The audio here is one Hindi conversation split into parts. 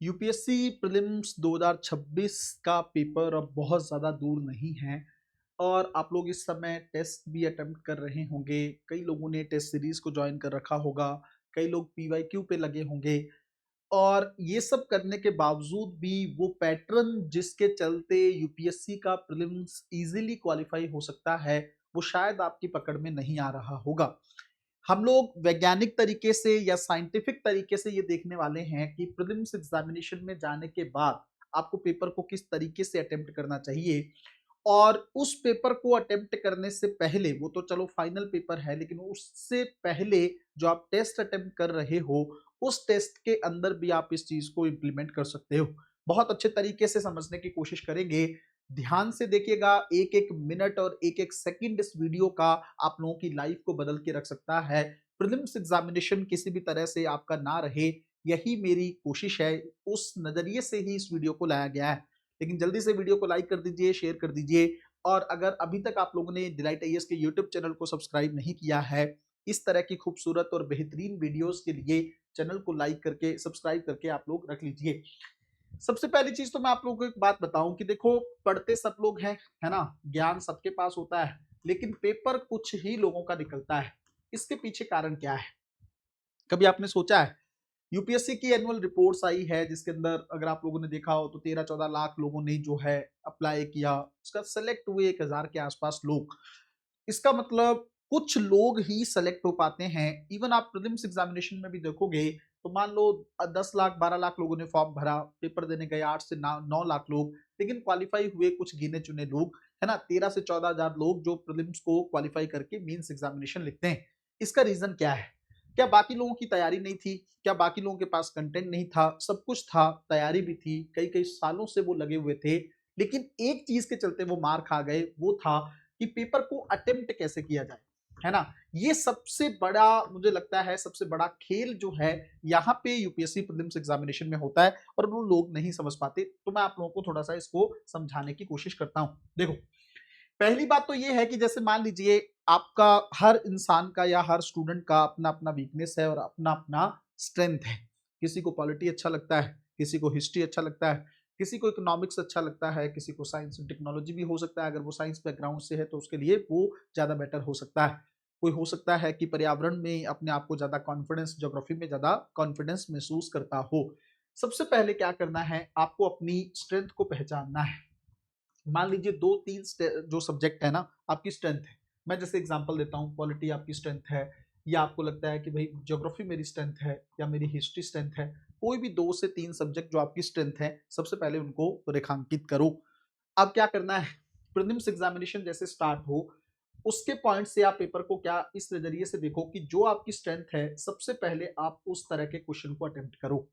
यूपीएससी प्रीलिम्स 2026 का पेपर अब बहुत ज़्यादा दूर नहीं है और आप लोग इस समय टेस्ट भी अटेम्प्ट कर रहे होंगे। कई लोगों ने टेस्ट सीरीज को ज्वाइन कर रखा होगा, कई लोग पीवाईक्यू पे लगे होंगे और ये सब करने के बावजूद भी वो पैटर्न जिसके चलते यूपीएससी का प्रीलिम्स इजीली क्वालिफाई हो सकता है, वो शायद आपकी पकड़ में नहीं आ रहा होगा। हम लोग वैज्ञानिक तरीके से या साइंटिफिक तरीके से ये देखने वाले हैं कि प्रीलिम्स एग्जामिनेशन में जाने के बाद आपको पेपर को किस तरीके से अटेम्प्ट करना चाहिए और उस पेपर को अटेम्प्ट करने से पहले, वो तो चलो फाइनल पेपर है, लेकिन उससे पहले जो आप टेस्ट अटेम्प्ट कर रहे हो उस टेस्ट के अंदर भी आप इस चीज को इम्प्लीमेंट कर सकते हो। बहुत अच्छे तरीके से समझने की कोशिश करेंगे, ध्यान से देखिएगा। एक एक मिनट और एक एक सेकंड इस वीडियो का आप लोगों की लाइफ को बदल के रख सकता है। प्रीलिम्स एग्जामिनेशन किसी भी तरह से आपका ना रहे, यही मेरी कोशिश है। उस नजरिए से ही इस वीडियो को लाया गया है। लेकिन जल्दी से वीडियो को लाइक कर दीजिए, शेयर कर दीजिए और अगर अभी तक आप लोगों ने डिलाइट आईएएस के यूट्यूब चैनल को सब्सक्राइब नहीं किया है, इस तरह की खूबसूरत और बेहतरीन वीडियोस के लिए चैनल को लाइक करके सब्सक्राइब करके आप लोग रख लीजिए। सबसे पहली चीज तो मैं आप लोगों को एक बात बताऊं कि देखो, पढ़ते सब लोग हैं, है ना, ज्ञान सबके पास होता है, लेकिन पेपर कुछ ही लोगों का निकलता है। इसके पीछे कारण क्या है? कभी आपने सोचा है? यूपीएससी की एनुअल रिपोर्ट्स आई है जिसके अंदर अगर आप लोगों ने देखा हो तो 13-14 लाख लोगों ने जो है अप्लाई किया, उसका सेलेक्ट हुए 1000 के आसपास लोग। इसका मतलब कुछ लोग ही सेलेक्ट हो पाते हैं। इवन आप प्रीलिम्स एग्जामिनेशन में भी देखोगे तो मान लो 10 लाख 12 लाख लोगों ने फॉर्म भरा, पेपर देने गए 8 से 9 लाख लोग, लेकिन क्वालिफाई हुए कुछ गिने चुने लोग, है ना, 13 से 14 हजार लोग जो प्रीलिम्स को क्वालिफाई करके मेंस एग्जामिनेशन लिखते हैं। इसका रीजन क्या है? क्या बाकी लोगों की तैयारी नहीं थी? क्या बाकी लोगों के पास कंटेंट नहीं था? सब कुछ था, तैयारी भी थी, कई कई सालों से वो लगे हुए थे, लेकिन एक चीज के चलते वो मार खा गए, वो था कि पेपर को अटेम्प्ट कैसे किया जाए, है ना। ये सबसे बड़ा, मुझे लगता है सबसे बड़ा खेल जो है यहाँ पे यूपीएससी प्रीलिम्स एग्जामिनेशन में होता है और वो लोग नहीं समझ पाते। तो मैं आप लोगों को थोड़ा सा इसको समझाने की कोशिश करता हूँ। देखो, पहली बात तो ये है कि जैसे मान लीजिए आपका, हर इंसान का या हर स्टूडेंट का अपना अपना वीकनेस है और अपना अपना स्ट्रेंथ है। किसी को पॉलिटी अच्छा लगता है, किसी को हिस्ट्री अच्छा लगता है, किसी को इकोनॉमिक्स अच्छा लगता है, किसी को साइंस एंड टेक्नोलॉजी भी हो सकता है। अगर वो साइंस बैकग्राउंड से है तो उसके लिए वो ज़्यादा बेटर हो सकता है। कोई हो सकता है कि पर्यावरण में अपने आप को ज़्यादा कॉन्फिडेंस, ज्योग्राफी में ज़्यादा कॉन्फिडेंस महसूस करता हो। सबसे पहले क्या करना है, आपको अपनी स्ट्रेंथ को पहचानना है। मान लीजिए 2-3 जो सब्जेक्ट है ना, आपकी स्ट्रेंथ है। मैं जैसे एग्जांपल देता हूँ, पॉलिटी आपकी स्ट्रेंथ है, या आपको लगता है कि भाई ज्योग्राफी मेरी स्ट्रेंथ है या मेरी हिस्ट्री स्ट्रेंथ है। कोई भी 2 से 3 सब्जेक्ट जो आपकी स्ट्रेंथ है, सबसे पहले उनको रेखांकित करो। अब क्या करना है, प्रीलिम्स एग्जामिनेशन जैसे स्टार्ट हो, उसके पॉइंट से आप पेपर को क्या इस नजरिए से देखो कि जो आपकी स्ट्रेंथ है, सबसे पहले आप उस तरह के क्वेश्चन को अटेम्प्ट करो।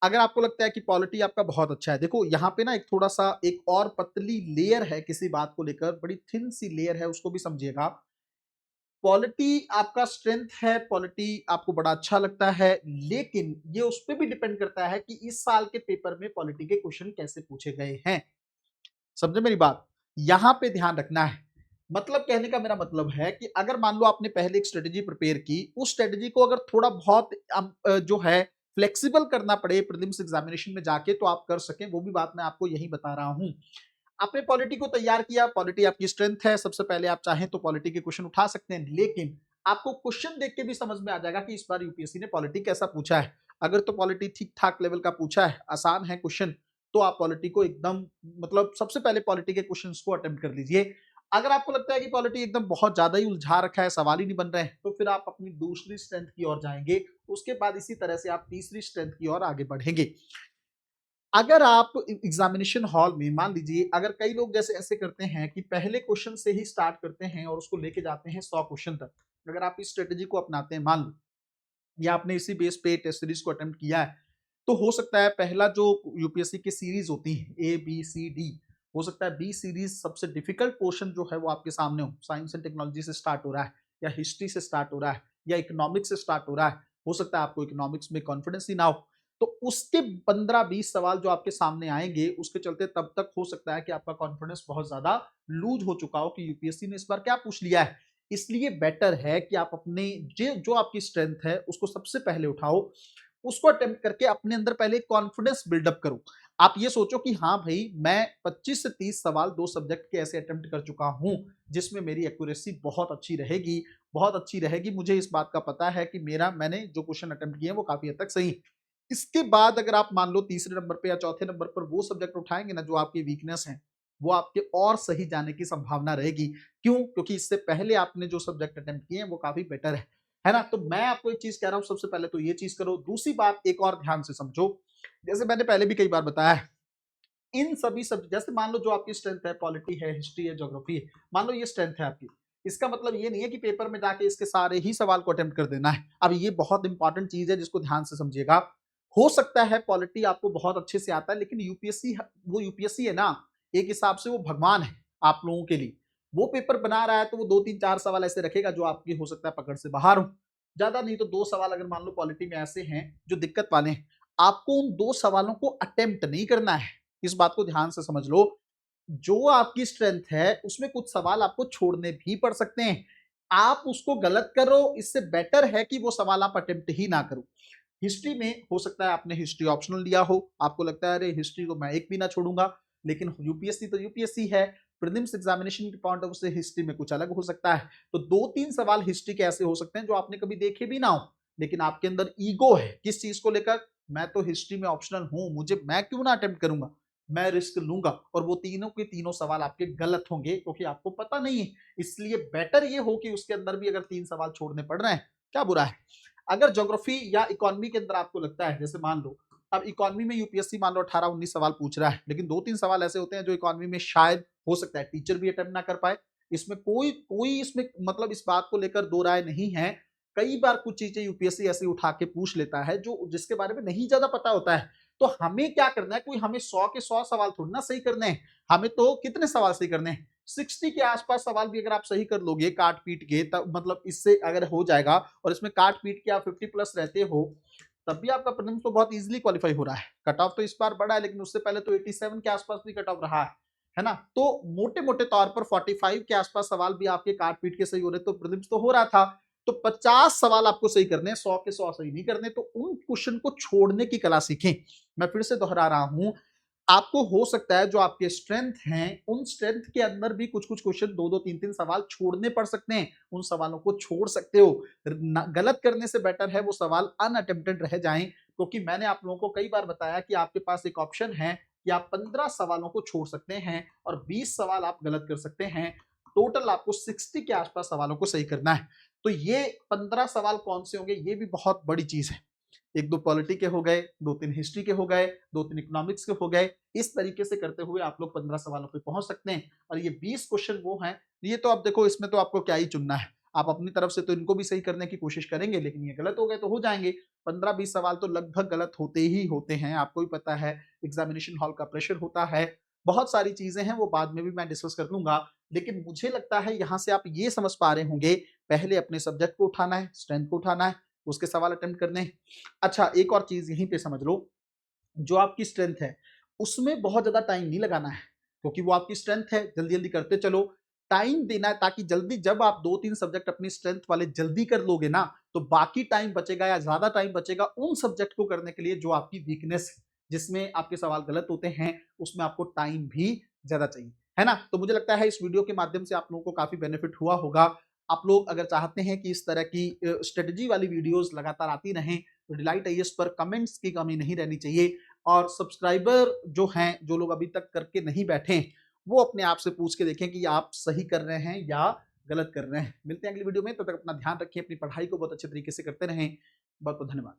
अगर आपको लगता है कि पॉलिटी आपका बहुत अच्छा है, देखो यहाँ पे ना एक थोड़ा सा एक और पतली लेयर है किसी बात को लेकर, बड़ी थिन सी लेयर है, उसको भी समझिएगा। पॉलिटी आपका स्ट्रेंथ है, पॉलिटी आपको बड़ा अच्छा लगता है, लेकिन ये उस पर भी डिपेंड करता है कि इस साल के पेपर में पॉलिटी के क्वेश्चन कैसे पूछे गए हैं। समझे मेरी बात? यहां पे ध्यान रखना है। मतलब कहने का मेरा मतलब है कि अगर मान लो आपने पहले एक स्ट्रेटेजी प्रिपेयर की, उस स्ट्रेटेजी को अगर थोड़ा बहुत जो है फ्लेक्सिबल करना पड़े प्रीलिम्स एग्जामिनेशन में जाके, तो आप कर सकें, वो भी बात मैं आपको यही बता रहा हूं। आपने पॉलिटी को तैयार किया, पॉलिटी आपकी स्ट्रेंथ है, सबसे पहले आप चाहें तो पॉलिटी के क्वेश्चन उठा सकते हैं, लेकिन आपको क्वेश्चन देख के भी समझ में आ जाएगा कि इस बार यूपीएससी ने पॉलिटी कैसा पूछा है। अगर तो पॉलिटी ठीक ठाक लेवल का पूछा है, आसान है क्वेश्चन, तो आप पॉलिटी को एकदम, मतलब सबसे पहले पॉलिटी के क्वेश्चंस को अटेम्प्ट कर लीजिए। अगर आपको लगता है कि पॉलिटी एकदम बहुत ज्यादा ही उलझा रखा है, सवाल ही नहीं बन रहे हैं, तो फिर आप अपनी दूसरी स्ट्रेंथ की ओर जाएंगे। उसके बाद इसी तरह से आप तीसरी स्ट्रेंथ की ओर आगे बढ़ेंगे। अगर आप एग्जामिनेशन हॉल में, मान लीजिए अगर कई लोग जैसे ऐसे करते हैं कि पहले क्वेश्चन से ही स्टार्ट करते हैं और उसको लेके जाते हैं 100 क्वेश्चन तक। अगर आप इस स्ट्रेटेजी को अपनाते हैं, मान लो, या आपने इसी बेस पे टेस्ट सीरीज को अटेम्प्ट किया है, तो हो सकता है पहला जो यूपीएससी की सीरीज होती है ए बी सी डी, हो सकता है बी सीरीज सबसे डिफिकल्ट पोर्शन जो है वो आपके सामने हो। साइंस एंड टेक्नोलॉजी से स्टार्ट हो रहा है, या हिस्ट्री से स्टार्ट हो रहा है, या इकोनॉमिक्स से स्टार्ट हो रहा है। हो सकता है आपको इकोनॉमिक्स में कॉन्फिडेंस ही ना हो, तो उसके 15-20 सवाल जो आपके सामने आएंगे, उसके चलते तब तक हो सकता है कि आपका कॉन्फिडेंस बहुत ज्यादा लूज हो चुका हो कि यूपीएससी ने इस बार क्या पूछ लिया है। इसलिए बेटर है कि आप अपने जो जो आपकी स्ट्रेंथ है उसको सबसे पहले उठाओ। उसको अटेम्प्ट करके अपने अंदर पहले कॉन्फिडेंस बिल्डअप करो। आप ये सोचो कि हाँ भाई, मैं 25 से 30 सवाल 2 सब्जेक्ट के ऐसे अटेम्प्ट कर चुका हूँ, जिसमें मेरी एक्यूरेसी बहुत अच्छी रहेगी, बहुत अच्छी रहेगी। मुझे इस बात का पता है कि मैंने जो क्वेश्चन अटेम्प्ट किए हैं वो काफ़ी हद तक सही। इसके बाद अगर आप मान लो तीसरे नंबर पे या चौथे नंबर पर वो सब्जेक्ट उठाएँगे ना जो आपकी वीकनेस है, वो आपके और सही जाने की संभावना रहेगी। क्यों? क्योंकि इससे पहले आपने जो सब्जेक्ट अटेम्प्ट किए हैं वो काफ़ी बेटर है ना? तो मैं आपको एक चीज़ कह रहा हूँ, सबसे पहले तो ये चीज़ करो। दूसरी बात एक और ध्यान से समझो, जैसे मैंने पहले भी कई बार बताया है, इन सभी जैसे मान लो जो आपकी स्ट्रेंथ है, पॉलिटी है, हिस्ट्री है, ज्योग्राफी है, मान लो ये स्ट्रेंथ है आपकी। इसका मतलब ये नहीं है कि पेपर में जाके इसके सारे ही सवाल को अटेम्प्ट कर देना है। अब ये बहुत इंपॉर्टेंट चीज़ है जिसको ध्यान से समझिएगा। हो सकता है पॉलिटी आपको बहुत अच्छे से आता है, लेकिन यूपीएससी वो यूपीएससी है ना, एक हिसाब से वो भगवान है आप लोगों के लिए। वो पेपर बना रहा है तो वो 2, 3, 4 सवाल ऐसे रखेगा जो आपकी हो सकता है पकड़ से बाहर हो। ज़्यादा नहीं तो 2 सवाल अगर मान लो पॉलिटी में ऐसे हैं जो दिक्कत वाले हैं, आपको उन 2 सवालों को अटेम्प्ट नहीं करना है। इस बात को ध्यान से समझ लो। जो आपकी स्ट्रेंथ है उसमें कुछ सवाल आपको छोड़ने भी पड़ सकते हैं। आप उसको गलत करो, इससे बेटर है कि वो सवाल आप अटेम्प्ट ही ना करो। हिस्ट्री में हो सकता है आपने हिस्ट्री ऑप्शनल लिया हो, आपको लगता है अरे हिस्ट्री तो मैं एक भी ना छोड़ूंगा, लेकिन यूपीएससी तो यूपीएससी है। प्रीलिम्स एग्जामिनेशन के पॉइंट ऑफ से हिस्ट्री में कुछ अलग हो सकता है। तो 2-3 सवाल हिस्ट्री के ऐसे हो सकते हैं जो आपने कभी देखे भी ना हो, लेकिन आपके अंदर ईगो है किस चीज को लेकर, मैं तो हिस्ट्री में ऑप्शनल हूं, मैं क्यों ना अटेम्प्ट करूंगा, मैं रिस्क लूंगा। और वो तीनों के तीनों सवाल आपके गलत होंगे क्योंकि आपको पता नहीं है। इसलिए बेटर ये हो कि उसके अंदर भी अगर 3 सवाल छोड़ने पड़ रहे हैं, क्या बुरा है। अगर ज्योग्राफी या इकोनॉमी के अंदर आपको लगता है, जैसे मान लो अब इकोनॉमी में यूपीएससी मान लो 18-19 सवाल पूछ रहा है, लेकिन 2-3 सवाल ऐसे होते हैं जो इकोनॉमी में शायद हो सकता है टीचर भी अटेम्प्ट ना कर पाए। इसमें कोई कोई इसमें मतलब इस बात को लेकर दो राय नहीं है। कई बार कुछ चीजें यूपीएससी ऐसी उठा के पूछ लेता है जो जिसके बारे में नहीं ज्यादा पता होता है। तो हमें क्या करना है, कोई हमें 100 के 100 सवाल थोड़ी ना सही करने हैं। हमें तो कितने सवाल सही करने हैं, 60 के आसपास सवाल भी अगर आप सही कर लोगे काट पीट के, तब मतलब इससे अगर हो जाएगा और इसमें काट पीट के आप 50 प्लस रहते हो, तब भी आपका प्रीलिम्स तो बहुत इजीली क्वालिफाई हो रहा है। कट ऑफ तो इस बार बढ़ा है, लेकिन उससे पहले तो 87 के आसपास भी कट ऑफ रहा है ना। तो मोटे मोटे तौर पर 45 के आसपास सवाल भी आपके काट पीट के सही हो रहे, तो प्रीलिम्स तो हो रहा था। तो 50 सवाल आपको सही करने हैं, 100 के 100 सही नहीं करने। तो उन क्वेश्चन को छोड़ने की कला सीखें। मैं फिर से दोहरा रहा हूं, आपको हो सकता है जो आपके स्ट्रेंथ हैं, उन स्ट्रेंथ के अंदर भी कुछ कुछ क्वेश्चन 2-2 3-3 सवाल छोड़ने पड़ सकते हैं। उन सवालों को छोड़ सकते हो। गलत करने से बेटर है वो सवाल अनअटेम्प्टेड रह जाएं, क्योंकि मैंने आप लोगों को कई बार बताया कि आपके पास एक ऑप्शन है कि आप 15 सवालों को छोड़ सकते हैं और 20 सवाल आप गलत कर सकते हैं। टोटल आपको 60 के आसपास सवालों को सही करना है। तो ये 15 सवाल कौन से होंगे, ये भी बहुत बड़ी चीज है। 1-2 पॉलिटी के हो गए, 2-3 हिस्ट्री के हो गए, 2-3 इकोनॉमिक्स के हो गए। इस तरीके से करते हुए आप लोग 15 सवालों पे पहुंच सकते हैं। और ये 20 क्वेश्चन वो हैं, ये तो आप देखो, इसमें तो आपको क्या ही चुनना है। आप अपनी तरफ से तो इनको भी सही करने की कोशिश करेंगे, लेकिन ये गलत हो गए तो हो जाएंगे। 15-20 सवाल तो लगभग गलत होते ही होते हैं, आपको भी पता है। एग्जामिनेशन हॉल का प्रेशर होता है, बहुत सारी चीजें हैं, वो बाद में भी मैं डिस्कस कर लूंगा। लेकिन मुझे लगता है यहाँ से आप ये समझ पा रहे होंगे, पहले अपने सब्जेक्ट को उठाना है, स्ट्रेंथ को उठाना है, उसके सवाल अटेम्प्ट करने हैं। अच्छा, एक और चीज यहीं पे समझ लो, जो आपकी स्ट्रेंथ है उसमें बहुत ज्यादा टाइम नहीं लगाना है, क्योंकि वो आपकी स्ट्रेंथ है, जल्दी जल्दी करते चलो। टाइम देना है ताकि जल्दी, जब आप 2-3 सब्जेक्ट अपनी स्ट्रेंथ वाले जल्दी कर लोगे ना, तो बाकी टाइम बचेगा या ज्यादा टाइम बचेगा उन सब्जेक्ट को करने के लिए जो आपकी वीकनेस है, जिसमें आपके सवाल गलत होते हैं, उसमें आपको टाइम भी ज्यादा चाहिए, है ना। तो मुझे लगता है इस वीडियो के माध्यम से आप लोगों को काफी बेनिफिट हुआ होगा। आप लोग अगर चाहते हैं कि इस तरह की स्ट्रेटजी वाली वीडियोस लगातार आती रहें, तो डिलाइट आईएएस पर कमेंट्स की कमी नहीं रहनी चाहिए। और सब्सक्राइबर जो हैं, जो लोग अभी तक करके नहीं बैठे, वो अपने आप से पूछ के देखें कि आप सही कर रहे हैं या गलत कर रहे हैं। मिलते हैं अगली वीडियो में, तब तक अपना ध्यान रखें, अपनी पढ़ाई को बहुत अच्छे तरीके से करते रहें। बहुत बहुत धन्यवाद।